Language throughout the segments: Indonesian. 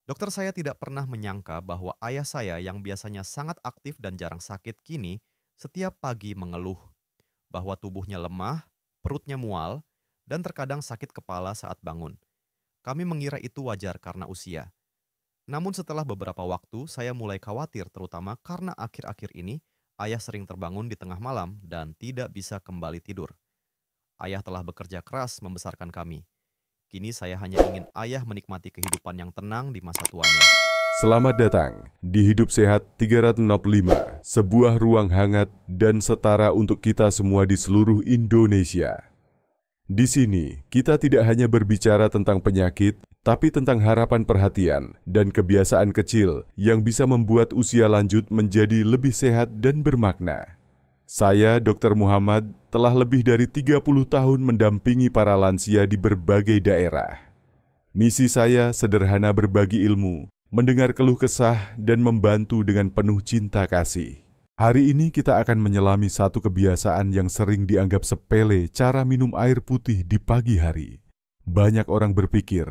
Dokter saya tidak pernah menyangka bahwa ayah saya yang biasanya sangat aktif dan jarang sakit kini setiap pagi mengeluh bahwa tubuhnya lemah, perutnya mual, dan terkadang sakit kepala saat bangun. Kami mengira itu wajar karena usia. Namun setelah beberapa waktu, saya mulai khawatir terutama karena akhir-akhir ini ayah sering terbangun di tengah malam dan tidak bisa kembali tidur. Ayah telah bekerja keras membesarkan kami. Kini saya hanya ingin ayah menikmati kehidupan yang tenang di masa tuanya. Selamat datang di Hidup Sehat 365, sebuah ruang hangat dan setara untuk kita semua di seluruh Indonesia. Di sini, kita tidak hanya berbicara tentang penyakit, tapi tentang harapan perhatian dan kebiasaan kecil yang bisa membuat usia lanjut menjadi lebih sehat dan bermakna. Saya, Dr. Muhammad, telah lebih dari 30 tahun mendampingi para lansia di berbagai daerah. Misi saya sederhana: berbagi ilmu, mendengar keluh kesah, dan membantu dengan penuh cinta kasih. Hari ini kita akan menyelami satu kebiasaan yang sering dianggap sepele, cara minum air putih di pagi hari. Banyak orang berpikir,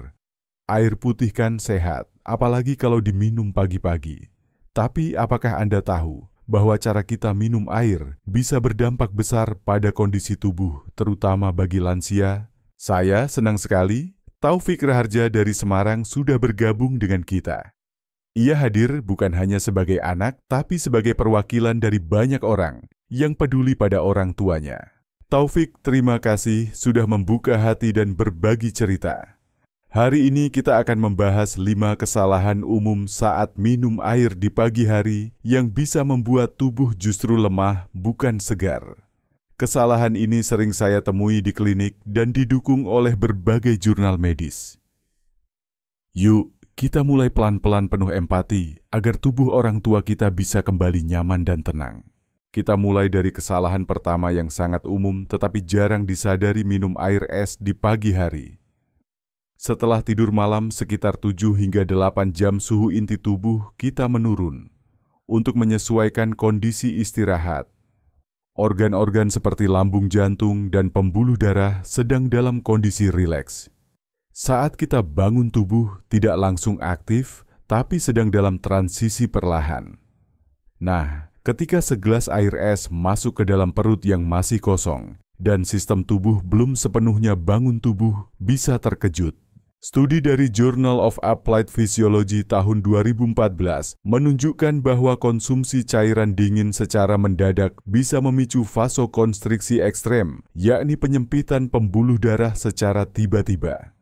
air putih kan sehat, apalagi kalau diminum pagi-pagi. Tapi apakah Anda tahu bahwa cara kita minum air bisa berdampak besar pada kondisi tubuh, terutama bagi lansia? Saya senang sekali Taufik Raharja dari Semarang sudah bergabung dengan kita. Ia hadir bukan hanya sebagai anak, tapi sebagai perwakilan dari banyak orang yang peduli pada orang tuanya. Taufik, terima kasih sudah membuka hati dan berbagi cerita. Hari ini kita akan membahas 5 kesalahan umum saat minum air di pagi hari yang bisa membuat tubuh justru lemah, bukan segar. Kesalahan ini sering saya temui di klinik dan didukung oleh berbagai jurnal medis. Yuk, kita mulai pelan-pelan penuh empati agar tubuh orang tua kita bisa kembali nyaman dan tenang. Kita mulai dari kesalahan pertama yang sangat umum tetapi jarang disadari: minum air es di pagi hari. Setelah tidur malam sekitar 7 hingga 8 jam suhu inti tubuh kita menurun. Untuk menyesuaikan kondisi istirahat, organ-organ seperti lambung, jantung, dan pembuluh darah sedang dalam kondisi rileks. Saat kita bangun, tubuh tidak langsung aktif, tapi sedang dalam transisi perlahan. Nah, ketika segelas air es masuk ke dalam perut yang masih kosong, dan sistem tubuh belum sepenuhnya bangun, tubuh bisa terkejut. Studi dari Journal of Applied Physiology tahun 2014 menunjukkan bahwa konsumsi cairan dingin secara mendadak bisa memicu vasokonstriksi ekstrem, yakni penyempitan pembuluh darah secara tiba-tiba.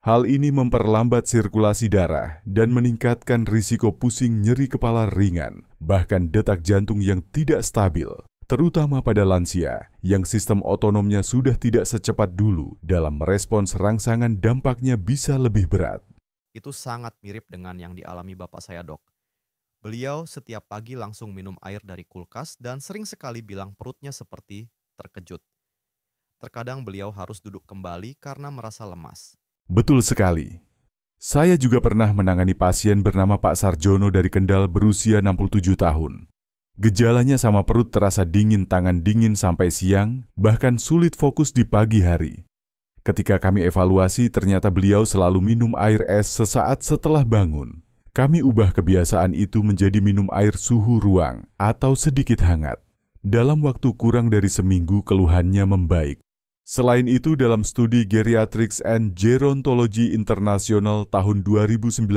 Hal ini memperlambat sirkulasi darah dan meningkatkan risiko pusing, nyeri kepala ringan, bahkan detak jantung yang tidak stabil. Terutama pada lansia yang sistem otonomnya sudah tidak secepat dulu dalam merespons rangsangan, dampaknya bisa lebih berat. Itu sangat mirip dengan yang dialami bapak saya, Dok. Beliau setiap pagi langsung minum air dari kulkas dan sering sekali bilang perutnya seperti terkejut. Terkadang beliau harus duduk kembali karena merasa lemas. Betul sekali. Saya juga pernah menangani pasien bernama Pak Sarjono dari Kendal berusia 67 tahun. Gejalanya sama perut terasa dingin, tangan dingin sampai siang, bahkan sulit fokus di pagi hari. Ketika kami evaluasi, ternyata beliau selalu minum air es sesaat setelah bangun. Kami ubah kebiasaan itu menjadi minum air suhu ruang atau sedikit hangat. Dalam waktu kurang dari seminggu, keluhannya membaik. Selain itu, dalam studi Geriatrics and Gerontology International tahun 2019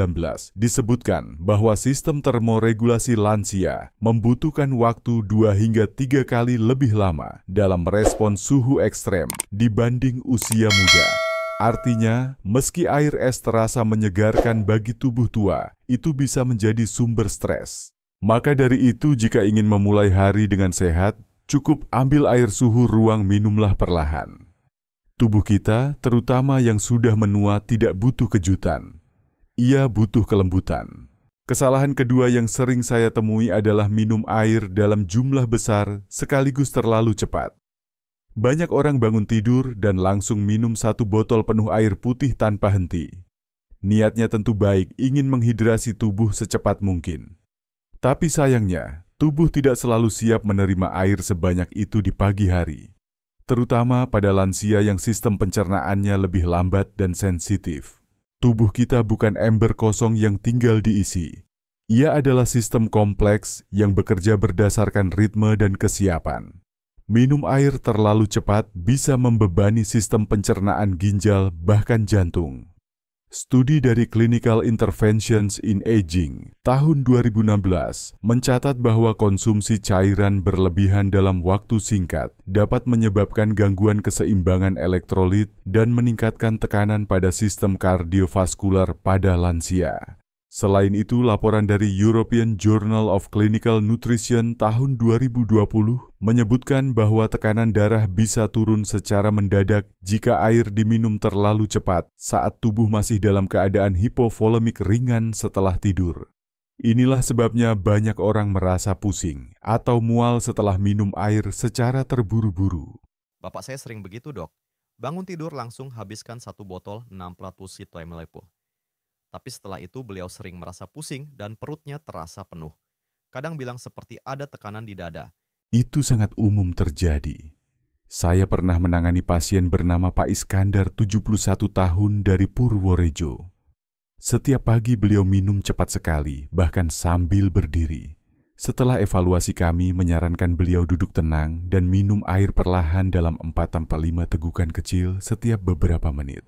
disebutkan bahwa sistem termoregulasi lansia membutuhkan waktu 2 hingga 3 kali lebih lama dalam merespons suhu ekstrem dibanding usia muda. Artinya, meski air es terasa menyegarkan bagi tubuh tua, itu bisa menjadi sumber stres. Maka dari itu, jika ingin memulai hari dengan sehat, cukup ambil air suhu ruang, minumlah perlahan. Tubuh kita, terutama yang sudah menua, tidak butuh kejutan. Ia butuh kelembutan. Kesalahan kedua yang sering saya temui adalah minum air dalam jumlah besar sekaligus terlalu cepat. Banyak orang bangun tidur dan langsung minum 1 botol penuh air putih tanpa henti. Niatnya tentu baik, ingin menghidrasi tubuh secepat mungkin. Tapi sayangnya, tubuh tidak selalu siap menerima air sebanyak itu di pagi hari, terutama pada lansia yang sistem pencernaannya lebih lambat dan sensitif. Tubuh kita bukan ember kosong yang tinggal diisi. Ia adalah sistem kompleks yang bekerja berdasarkan ritme dan kesiapan. Minum air terlalu cepat bisa membebani sistem pencernaan ginjal bahkan jantung. Studi dari Clinical Interventions in Aging tahun 2016 mencatat bahwa konsumsi cairan berlebihan dalam waktu singkat dapat menyebabkan gangguan keseimbangan elektrolit dan meningkatkan tekanan pada sistem kardiovaskular pada lansia. Selain itu, laporan dari European Journal of Clinical Nutrition tahun 2020 menyebutkan bahwa tekanan darah bisa turun secara mendadak jika air diminum terlalu cepat saat tubuh masih dalam keadaan hipovolemik ringan setelah tidur. Inilah sebabnya banyak orang merasa pusing atau mual setelah minum air secara terburu-buru. Bapak saya sering begitu, Dok. Bangun tidur langsung habiskan 1 botol 6% Toimelepo. Tapi setelah itu beliau sering merasa pusing dan perutnya terasa penuh. Kadang bilang seperti ada tekanan di dada. Itu sangat umum terjadi. Saya pernah menangani pasien bernama Pak Iskandar, 71 tahun dari Purworejo. Setiap pagi beliau minum cepat sekali, bahkan sambil berdiri. Setelah evaluasi kami menyarankan beliau duduk tenang dan minum air perlahan dalam 4-5 tegukan kecil setiap beberapa menit.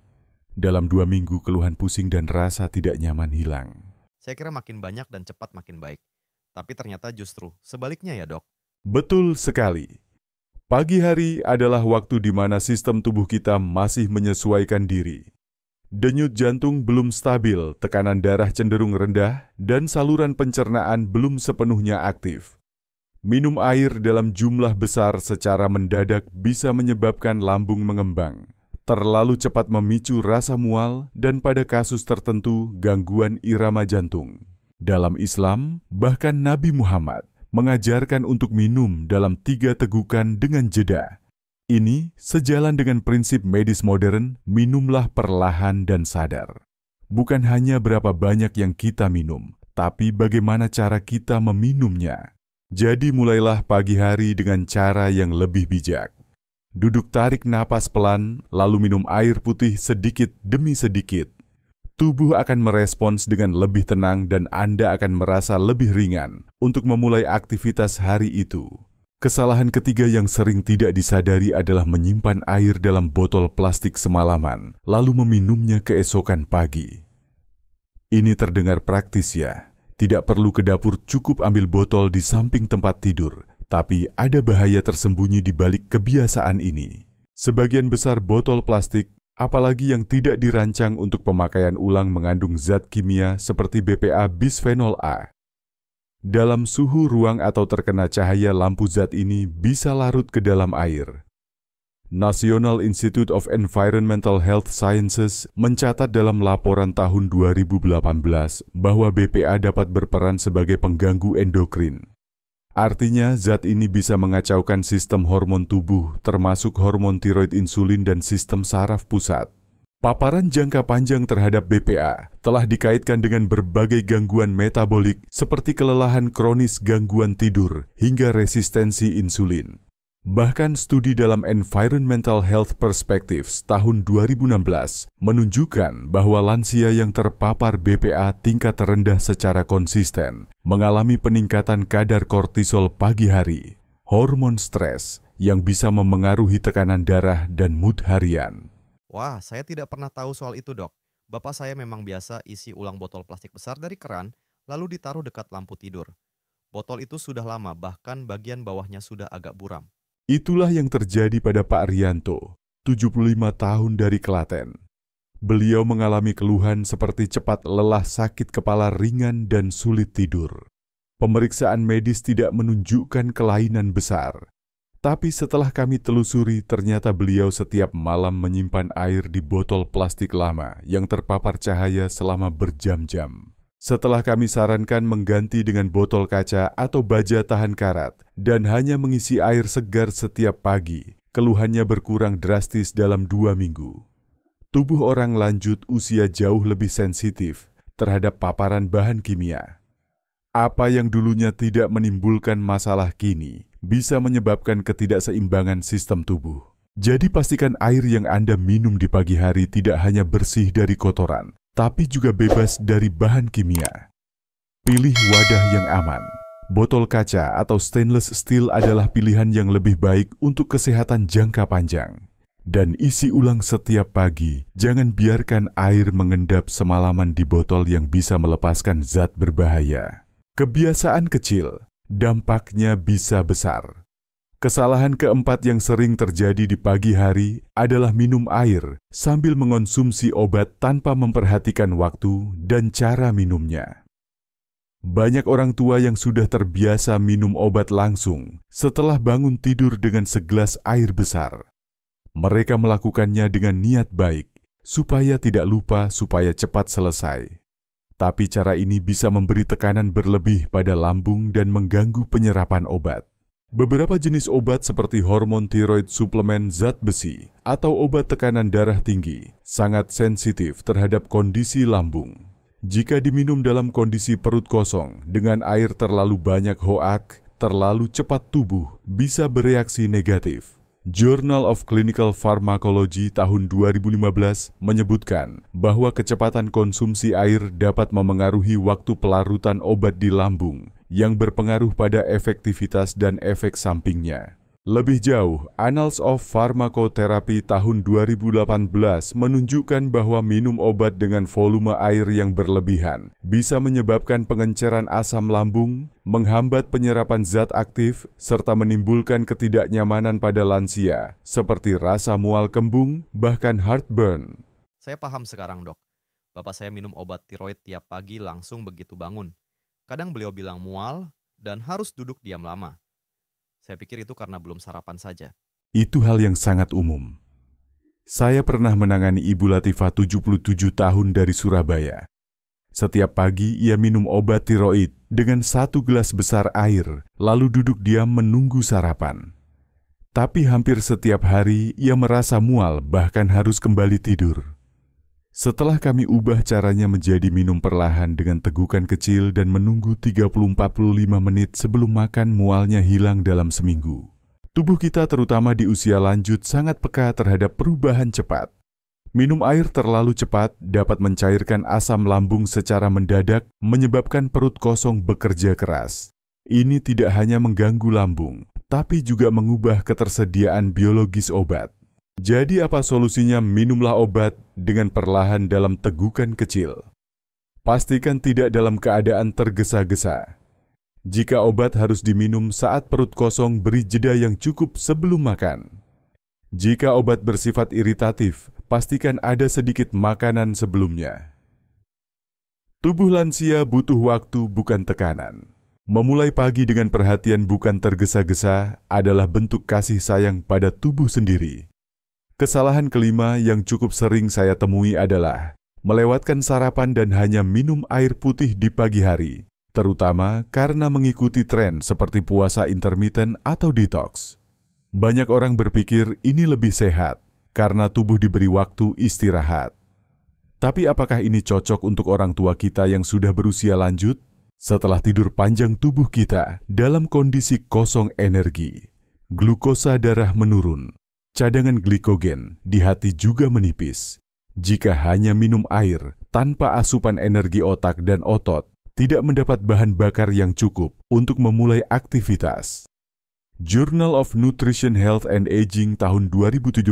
Dalam 2 minggu, keluhan pusing dan rasa tidak nyaman hilang. Saya kira makin banyak dan cepat makin baik. Tapi ternyata justru sebaliknya ya, Dok. Betul sekali. Pagi hari adalah waktu di mana sistem tubuh kita masih menyesuaikan diri. Denyut jantung belum stabil, tekanan darah cenderung rendah, dan saluran pencernaan belum sepenuhnya aktif. Minum air dalam jumlah besar secara mendadak bisa menyebabkan lambung mengembang. Terlalu cepat memicu rasa mual dan pada kasus tertentu gangguan irama jantung. Dalam Islam, bahkan Nabi Muhammad mengajarkan untuk minum dalam 3 tegukan dengan jeda. Ini sejalan dengan prinsip medis modern, minumlah perlahan dan sadar. Bukan hanya berapa banyak yang kita minum, tapi bagaimana cara kita meminumnya. Jadi mulailah pagi hari dengan cara yang lebih bijak. Duduk tarik napas pelan, lalu minum air putih sedikit demi sedikit. Tubuh akan merespons dengan lebih tenang dan Anda akan merasa lebih ringan untuk memulai aktivitas hari itu. Kesalahan ketiga yang sering tidak disadari adalah menyimpan air dalam botol plastik semalaman, lalu meminumnya keesokan pagi. Ini terdengar praktis ya, tidak perlu ke dapur, cukup ambil botol di samping tempat tidur. Tapi ada bahaya tersembunyi di balik kebiasaan ini. Sebagian besar botol plastik, apalagi yang tidak dirancang untuk pemakaian ulang, mengandung zat kimia seperti BPA bisphenol A. Dalam suhu ruang atau terkena cahaya lampu, zat ini bisa larut ke dalam air. National Institute of Environmental Health Sciences mencatat dalam laporan tahun 2018 bahwa BPA dapat berperan sebagai pengganggu endokrin. Artinya, zat ini bisa mengacaukan sistem hormon tubuh, termasuk hormon tiroid, insulin, dan sistem saraf pusat. Paparan jangka panjang terhadap BPA telah dikaitkan dengan berbagai gangguan metabolik seperti kelelahan kronis, gangguan tidur, hingga resistensi insulin. Bahkan studi dalam Environmental Health Perspectives tahun 2016 menunjukkan bahwa lansia yang terpapar BPA tingkat rendah secara konsisten mengalami peningkatan kadar kortisol pagi hari, hormon stres yang bisa memengaruhi tekanan darah dan mood harian. Wah, saya tidak pernah tahu soal itu, Dok. Bapak saya memang biasa isi ulang botol plastik besar dari keran, lalu ditaruh dekat lampu tidur. Botol itu sudah lama, bahkan bagian bawahnya sudah agak buram. Itulah yang terjadi pada Pak Rianto, 75 tahun dari Klaten. Beliau mengalami keluhan seperti cepat lelah, sakit kepala ringan, dan sulit tidur. Pemeriksaan medis tidak menunjukkan kelainan besar. Tapi setelah kami telusuri, ternyata beliau setiap malam menyimpan air di botol plastik lama yang terpapar cahaya selama berjam-jam. Setelah kami sarankan mengganti dengan botol kaca atau baja tahan karat dan hanya mengisi air segar setiap pagi, keluhannya berkurang drastis dalam 2 minggu. Tubuh orang lanjut usia jauh lebih sensitif terhadap paparan bahan kimia. Apa yang dulunya tidak menimbulkan masalah kini bisa menyebabkan ketidakseimbangan sistem tubuh. Jadi pastikan air yang Anda minum di pagi hari tidak hanya bersih dari kotoran, tapi juga bebas dari bahan kimia. Pilih wadah yang aman. Botol kaca atau stainless steel adalah pilihan yang lebih baik untuk kesehatan jangka panjang. Dan isi ulang setiap pagi, jangan biarkan air mengendap semalaman di botol yang bisa melepaskan zat berbahaya. Kebiasaan kecil, dampaknya bisa besar. Kesalahan keempat yang sering terjadi di pagi hari adalah minum air sambil mengonsumsi obat tanpa memperhatikan waktu dan cara minumnya. Banyak orang tua yang sudah terbiasa minum obat langsung setelah bangun tidur dengan segelas air besar. Mereka melakukannya dengan niat baik, supaya tidak lupa, supaya cepat selesai. Tapi cara ini bisa memberi tekanan berlebih pada lambung dan mengganggu penyerapan obat. Beberapa jenis obat seperti hormon tiroid suplemen zat besi atau obat tekanan darah tinggi sangat sensitif terhadap kondisi lambung. Jika diminum dalam kondisi perut kosong dengan air terlalu banyak HOAK, terlalu cepat tubuh bisa bereaksi negatif. Journal of Clinical Pharmacology tahun 2015 menyebutkan bahwa kecepatan konsumsi air dapat memengaruhi waktu pelarutan obat di lambung yang berpengaruh pada efektivitas dan efek sampingnya. Lebih jauh, Annals of Pharmacotherapy tahun 2018 menunjukkan bahwa minum obat dengan volume air yang berlebihan bisa menyebabkan pengenceran asam lambung, menghambat penyerapan zat aktif, serta menimbulkan ketidaknyamanan pada lansia, seperti rasa mual kembung, bahkan heartburn. Saya paham sekarang, Dok. Bapak saya minum obat tiroid tiap pagi langsung begitu bangun. Kadang beliau bilang mual dan harus duduk diam lama. Saya pikir itu karena belum sarapan saja. Itu hal yang sangat umum. Saya pernah menangani Ibu Latifah 77 tahun dari Surabaya. Setiap pagi ia minum obat tiroid dengan 1 gelas besar air, lalu duduk diam menunggu sarapan. Tapi hampir setiap hari ia merasa mual, bahkan harus kembali tidur. Setelah kami ubah caranya menjadi minum perlahan dengan tegukan kecil dan menunggu 30-45 menit sebelum makan, mualnya hilang dalam seminggu. Tubuh kita terutama di usia lanjut sangat peka terhadap perubahan cepat. Minum air terlalu cepat dapat mencairkan asam lambung secara mendadak, menyebabkan perut kosong bekerja keras. Ini tidak hanya mengganggu lambung, tapi juga mengubah ketersediaan biologis obat. Jadi apa solusinya? Minumlah obat dengan perlahan dalam tegukan kecil. Pastikan tidak dalam keadaan tergesa-gesa. Jika obat harus diminum saat perut kosong, beri jeda yang cukup sebelum makan. Jika obat bersifat iritatif, pastikan ada sedikit makanan sebelumnya. Tubuh lansia butuh waktu, bukan tekanan. Memulai pagi dengan perhatian bukan tergesa-gesa adalah bentuk kasih sayang pada tubuh sendiri. Kesalahan kelima yang cukup sering saya temui adalah melewatkan sarapan dan hanya minum air putih di pagi hari, terutama karena mengikuti tren seperti puasa intermittent atau detox. Banyak orang berpikir ini lebih sehat karena tubuh diberi waktu istirahat. Tapi apakah ini cocok untuk orang tua kita yang sudah berusia lanjut? Setelah tidur panjang, tubuh kita dalam kondisi kosong energi. Glukosa darah menurun. Cadangan glikogen di hati juga menipis. Jika hanya minum air tanpa asupan energi otak dan otot, tidak mendapat bahan bakar yang cukup untuk memulai aktivitas. Journal of Nutrition, Health and Aging tahun 2017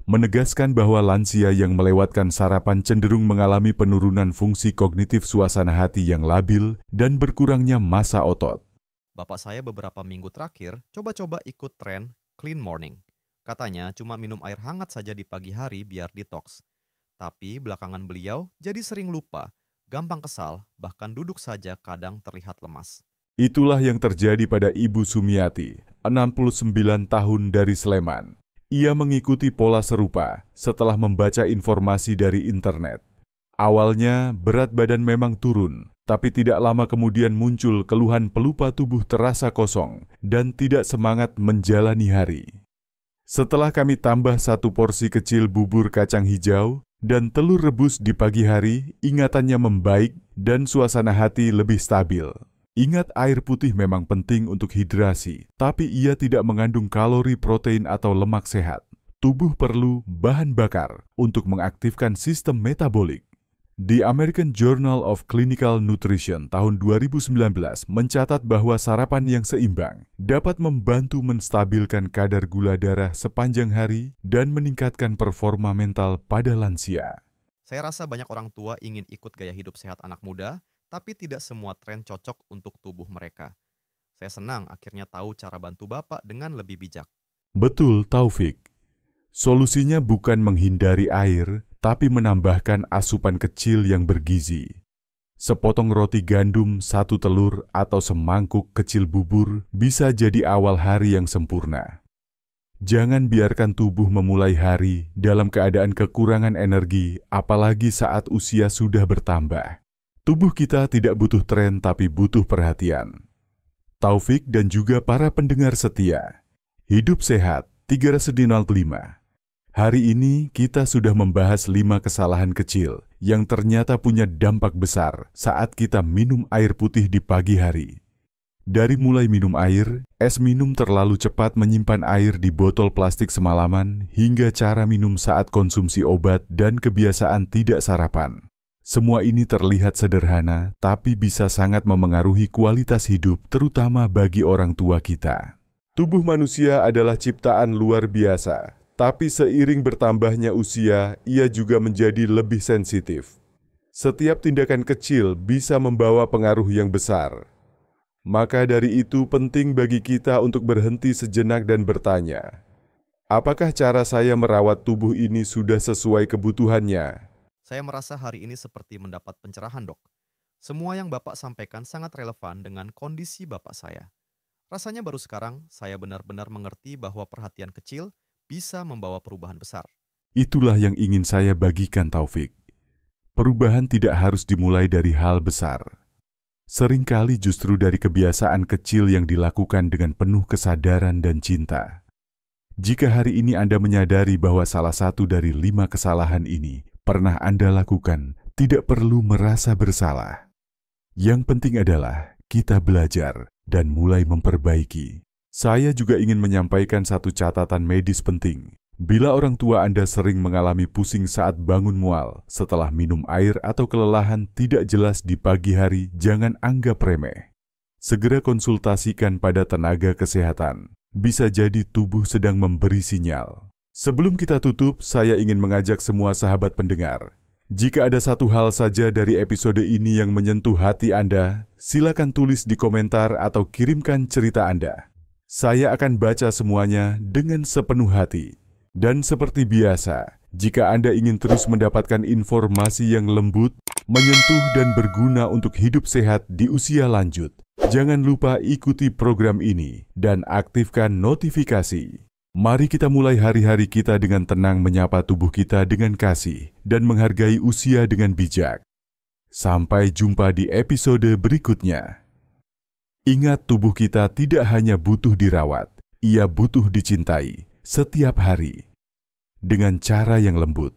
menegaskan bahwa lansia yang melewatkan sarapan cenderung mengalami penurunan fungsi kognitif, suasana hati yang labil, dan berkurangnya massa otot. Bapak saya beberapa minggu terakhir coba-coba ikut tren clean morning. Katanya cuma minum air hangat saja di pagi hari biar detox. Tapi belakangan beliau jadi sering lupa, gampang kesal, bahkan duduk saja kadang terlihat lemas. Itulah yang terjadi pada Ibu Sumiati, 69 tahun dari Sleman. Ia mengikuti pola serupa setelah membaca informasi dari internet. Awalnya berat badan memang turun, tapi tidak lama kemudian muncul keluhan pelupa, tubuh terasa kosong, dan tidak semangat menjalani hari. Setelah kami tambah 1 porsi kecil bubur kacang hijau dan telur rebus di pagi hari, ingatannya membaik dan suasana hati lebih stabil. Ingat, air putih memang penting untuk hidrasi, tapi ia tidak mengandung kalori, protein, atau lemak sehat. Tubuh perlu bahan bakar untuk mengaktifkan sistem metabolik. The American Journal of Clinical Nutrition tahun 2019 mencatat bahwa sarapan yang seimbang dapat membantu menstabilkan kadar gula darah sepanjang hari dan meningkatkan performa mental pada lansia. Saya rasa banyak orang tua ingin ikut gaya hidup sehat anak muda, tapi tidak semua tren cocok untuk tubuh mereka. Saya senang akhirnya tahu cara bantu Bapak dengan lebih bijak. Betul, Taufik. Solusinya bukan menghindari air, tapi menambahkan asupan kecil yang bergizi. Sepotong roti gandum, 1 telur, atau semangkuk kecil bubur bisa jadi awal hari yang sempurna. Jangan biarkan tubuh memulai hari dalam keadaan kekurangan energi, apalagi saat usia sudah bertambah. Tubuh kita tidak butuh tren, tapi butuh perhatian. Taufik dan juga para pendengar setia, Hidup Sehat 305. Hari ini kita sudah membahas 5 kesalahan kecil yang ternyata punya dampak besar saat kita minum air putih di pagi hari. Dari mulai minum air, minum terlalu cepat menyimpan air di botol plastik semalaman, hingga cara minum saat konsumsi obat dan kebiasaan tidak sarapan. Semua ini terlihat sederhana, tapi bisa sangat memengaruhi kualitas hidup, terutama bagi orang tua kita. Tubuh manusia adalah ciptaan luar biasa. Tapi seiring bertambahnya usia, ia juga menjadi lebih sensitif. Setiap tindakan kecil bisa membawa pengaruh yang besar. Maka dari itu penting bagi kita untuk berhenti sejenak dan bertanya, apakah cara saya merawat tubuh ini sudah sesuai kebutuhannya? Saya merasa hari ini seperti mendapat pencerahan, Dok. Semua yang Bapak sampaikan sangat relevan dengan kondisi Bapak saya. Rasanya baru sekarang saya benar-benar mengerti bahwa perhatian kecil bisa membawa perubahan besar. Itulah yang ingin saya bagikan, Taufik. Perubahan tidak harus dimulai dari hal besar. Seringkali justru dari kebiasaan kecil yang dilakukan dengan penuh kesadaran dan cinta. Jika hari ini Anda menyadari bahwa salah satu dari 5 kesalahan ini pernah Anda lakukan, tidak perlu merasa bersalah. Yang penting adalah kita belajar dan mulai memperbaiki. Saya juga ingin menyampaikan satu catatan medis penting. Bila orang tua Anda sering mengalami pusing saat bangun mual, setelah minum air atau kelelahan tidak jelas di pagi hari, jangan anggap remeh. Segera konsultasikan pada tenaga kesehatan. Bisa jadi tubuh sedang memberi sinyal. Sebelum kita tutup, saya ingin mengajak semua sahabat pendengar. Jika ada satu hal saja dari episode ini yang menyentuh hati Anda, silakan tulis di komentar atau kirimkan cerita Anda. Saya akan baca semuanya dengan sepenuh hati. Dan seperti biasa, jika Anda ingin terus mendapatkan informasi yang lembut, menyentuh dan berguna untuk hidup sehat di usia lanjut, jangan lupa ikuti program ini dan aktifkan notifikasi. Mari kita mulai hari-hari kita dengan tenang, menyapa tubuh kita dengan kasih dan menghargai usia dengan bijak. Sampai jumpa di episode berikutnya. Ingat, tubuh kita tidak hanya butuh dirawat, ia butuh dicintai setiap hari dengan cara yang lembut.